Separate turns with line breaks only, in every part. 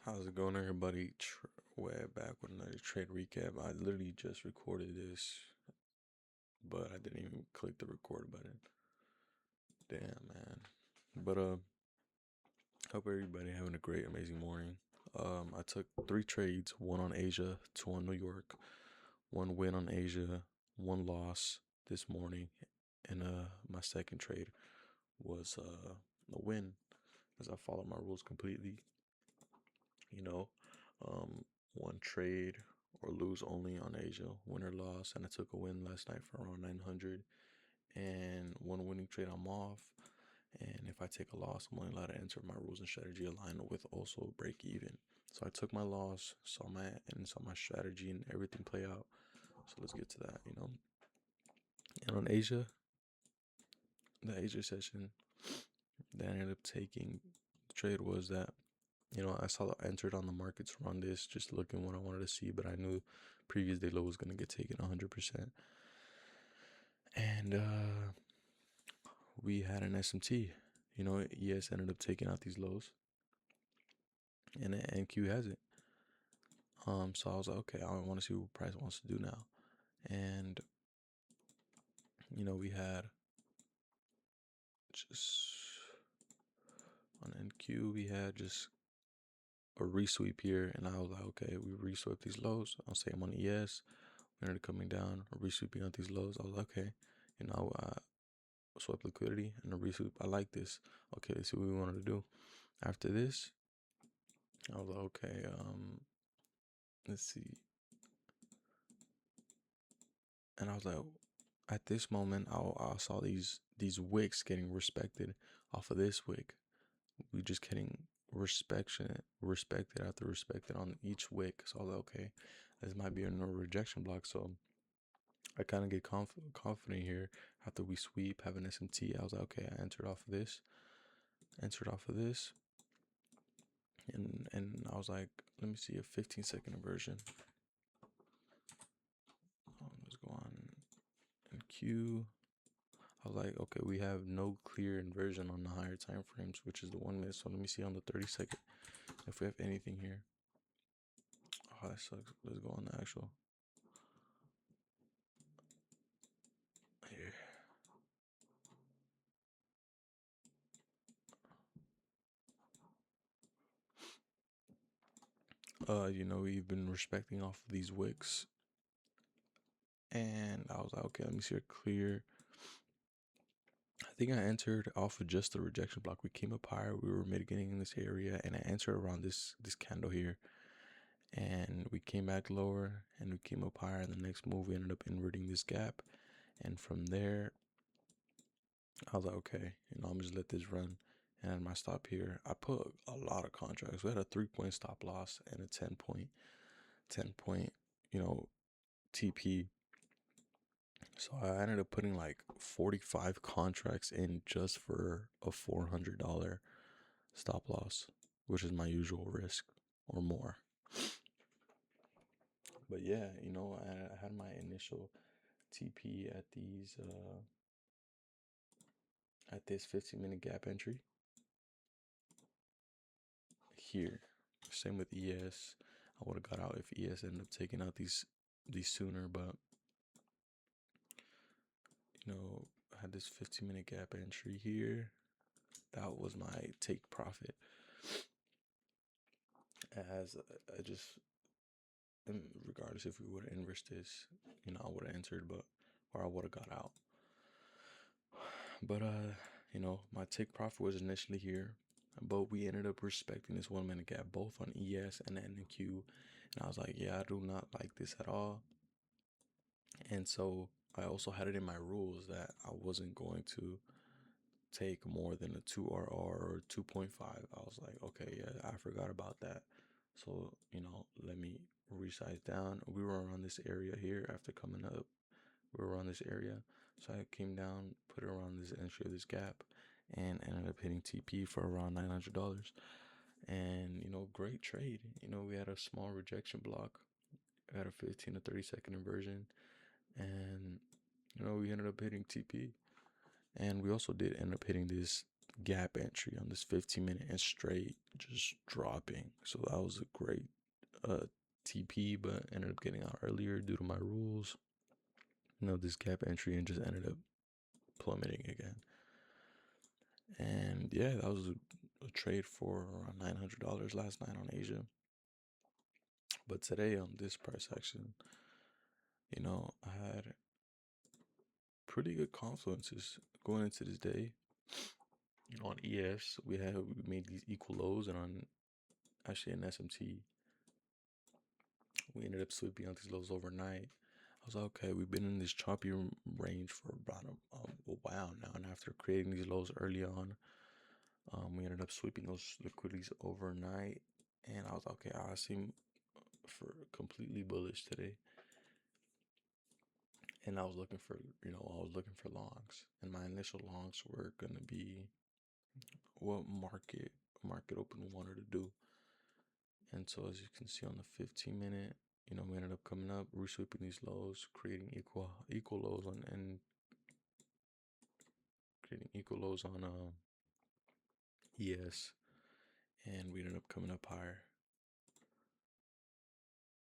How's it going, everybody? Way back with another trade recap. I literally just recorded this, but I didn't even click the record button. Damn, man. But hope everybody having a great, amazing morning. I took 3 trades: one on Asia, two on New York, one win on Asia, one loss this morning, and my second trade was a win, as I followed my rules completely. You know, um, one trade or lose only on Asia, win or loss, and I took a win last night for around 900, and one winning trade I'm off. And if I take a loss, I'm only allowed to enter my rules and strategy align with also break even. So I took my loss, saw my strategy and everything play out. So let's get to that. And on Asia, the Asia session that I ended up taking the trade was that I entered on the markets around this, just looking what I wanted to see, but I knew previous day low was gonna get taken 100%. And we had an SMT. ES ended up taking out these lows, and NQ has it. So I was like, okay, I want to see what price wants to do now. And we had just on NQ, we had just a resweep here, and I was like, okay, we reswept these lows. I'll say I'm on ES. We ended up coming down, resweeping out these lows. I was like, okay, swept liquidity and a resweep. I like this. Okay, let's see what we wanted to do. After this, I was like, okay, let's see. And I was like, at this moment, I saw these wicks getting respected off of this wick. We just getting respected after respected on each wick. So I was like, okay, this might be a no rejection block. So I kind of get confident here after we sweep, have an SMT. I was like, okay, I entered off of this, and I was like, let me see a 15-second inversion. Let's go on and Q. I was like, okay, we have no clear inversion on the higher time frames, which is the 1 minute. So let me see on the 30-second if we have anything here. Oh, that sucks. Let's go on the actual. Here. We've been respecting off of these wicks. And I was like, okay, let me see a clear. I think I entered off of just the rejection block. We came up higher. We were mitigating in this area, and I entered around this candle here. And we came back lower, and we came up higher. And the next move, we ended up inverting this gap. And from there, I was like, okay, I'm just let this run. And my stop here, I put a lot of contracts. We had a 3-point stop loss and a 10 point, TP. So I ended up putting like 45 contracts in just for a $400 stop loss, which is my usual risk or more. But yeah, I had my initial TP at this 15-minute gap entry here. Same with ES. I would have got out if ES ended up taking out these sooner, but I had this 15-minute gap entry here. That was my take profit. As I just, regardless if we would have inversed this, I would have entered, or I would have got out. But my take profit was initially here, but we ended up respecting this 1 minute gap both on ES and NQ, and I was like, yeah, I do not like this at all. And so I also had it in my rules that I wasn't going to take more than a 2RR or 2.5. I was like, okay, yeah, I forgot about that. So, let me resize down. We were around this area here after coming up. We were around this area. So I came down, put it around this entry of this gap, and ended up hitting TP for around $900. And, great trade. We had a small rejection block. We had a 15 to 30-second inversion. And, we ended up hitting TP. And we also did end up hitting this gap entry on this 15 minute and straight just dropping. So that was a great uh TP, but ended up getting out earlier due to my rules. This gap entry and just ended up plummeting again. And yeah, that was a trade for around $900 last night on Asia. But today on this price action, I had pretty good confluences going into this day. On ES, we made these equal lows, and on actually an SMT, we ended up sweeping out these lows overnight. I was like, okay, we've been in this choppy range for about a while now, and after creating these lows early on, we ended up sweeping those liquidities overnight, and I was like, okay, I seem for completely bullish today. And I was looking for longs, and my initial longs were gonna be what market open wanted to do. And so as you can see on the 15 minute, we ended up coming up, resweeping these lows, creating equal lows on ES, and we ended up coming up higher.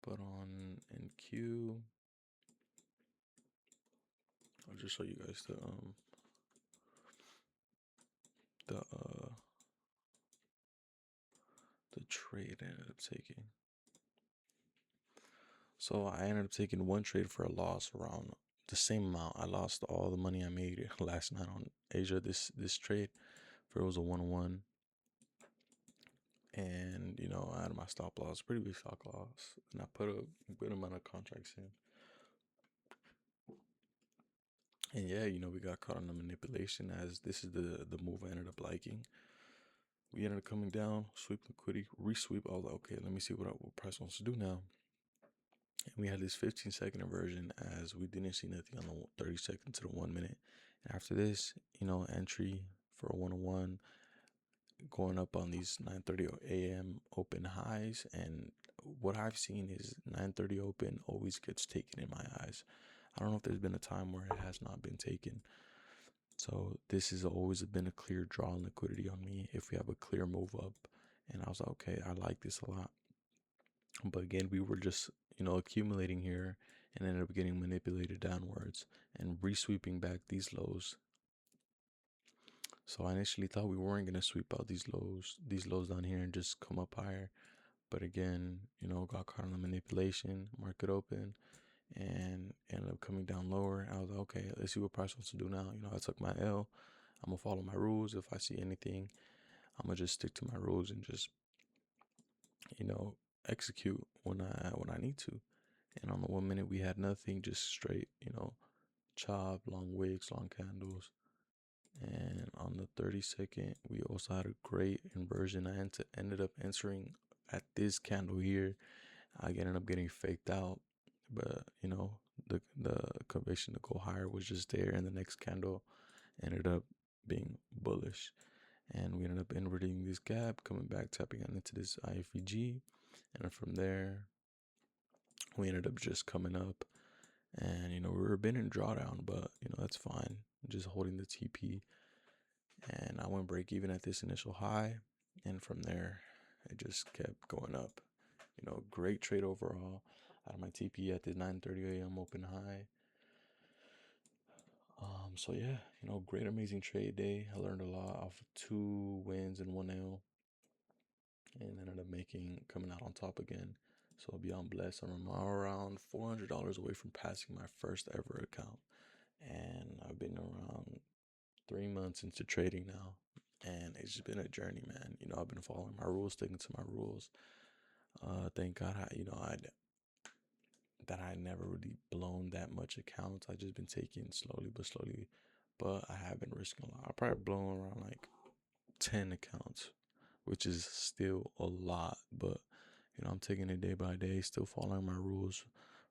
But on NQ, I'll just show you guys the trade I ended up taking. So I ended up taking one trade for a loss around the same amount. I lost all the money I made last night on Asia. This trade for it was a 1-1. And I had my stop loss, pretty big stop loss, and I put a good amount of contracts in. And yeah, we got caught on the manipulation, as this is the move I ended up liking. We ended up coming down, sweep liquidity, resweep. I was like, okay, let me see what price wants to do now. And we had this 15-second inversion, as we didn't see nothing on the 30-second to the 1 minute. And after this, entry for a 1-1, going up on these 9:30 a.m. open highs. And what I've seen is 9:30 open always gets taken in my eyes. I don't know if there's been a time where it has not been taken. So this has always been a clear draw in liquidity on me if we have a clear move up. And I was like, okay, I like this a lot. But again, we were just, accumulating here and ended up getting manipulated downwards and resweeping back these lows. So I initially thought we weren't going to sweep out these lows down here and just come up higher. But again, got caught on the manipulation, market open, and ended up coming down lower. I was like, okay, let's see what price wants to do now. I took my L. I'm going to follow my rules. If I see anything, I'm going to just stick to my rules and just, execute when I need to. And on the 1 minute, we had nothing, just straight, chop, long wicks, long candles. And on the 30-second, we also had a great inversion. I ended up entering at this candle here. I ended up getting faked out, but the conviction to go higher was just there, and the next candle ended up being bullish. And we ended up inverting this gap, coming back, tapping on into this IFVG, and from there, we ended up just coming up. And we were a bit in drawdown, but that's fine. Just holding the TP, and I went break even at this initial high, and from there, it just kept going up. Great trade overall. Out of my TP at the 9:30 a.m. open high. So yeah, great, amazing trade day. I learned a lot off of 2 wins and 1 L, and ended up coming out on top again. So beyond blessed, I'm around $400 away from passing my first ever account, and I've been around 3 months into trading now, and it's just been a journey, man. I've been following my rules, sticking to my rules. Thank God, I never really blown that much accounts. I just been taking slowly, but I have been risking a lot. I probably blown around like 10 accounts, which is still a lot, but I'm taking it day by day, still following my rules,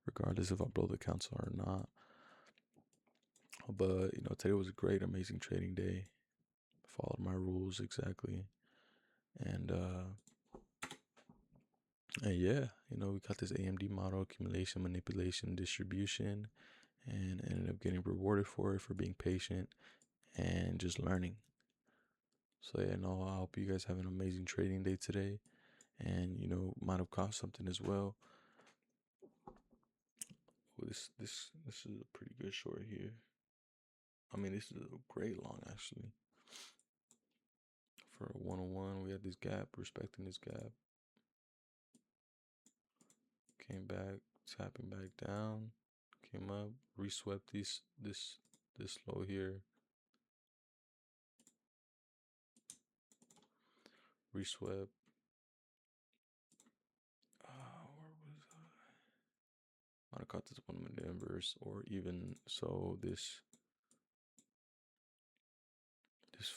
regardless if I blow the accounts or not. But today was a great, amazing trading day. Followed my rules exactly, and yeah, we got this AMD model: accumulation, manipulation, distribution, and ended up getting rewarded for it, for being patient and just learning. So yeah, no, I hope you guys have an amazing trading day today, and might have caught something as well. Well, this is a pretty good short here. I mean, this is a great long actually. For a 101, we had this gap, respecting this gap. Came back, tapping back down, came up, reswept this low here. Reswept. Where was I? Might have caught this one of the inverse, or even so this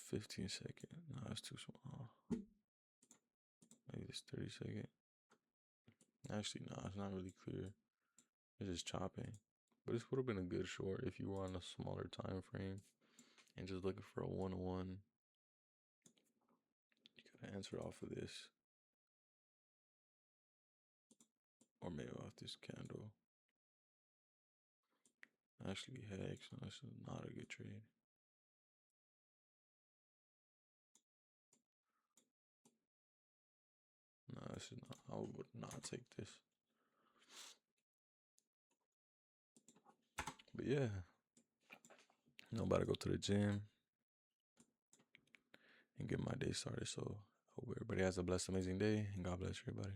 15 second. No, that's too small. Maybe this 30 second. Actually, no, it's not really clear. It's just chopping. But this would have been a good short if you were on a smaller time frame and just looking for a 101. You could have answered off of this. Or maybe off this candle. Actually, hex, no, this is not a good trade. No, this is not. I would not take this. But yeah, I'm about to go to the gym and get my day started. So, hope everybody has a blessed, amazing day, and God bless everybody.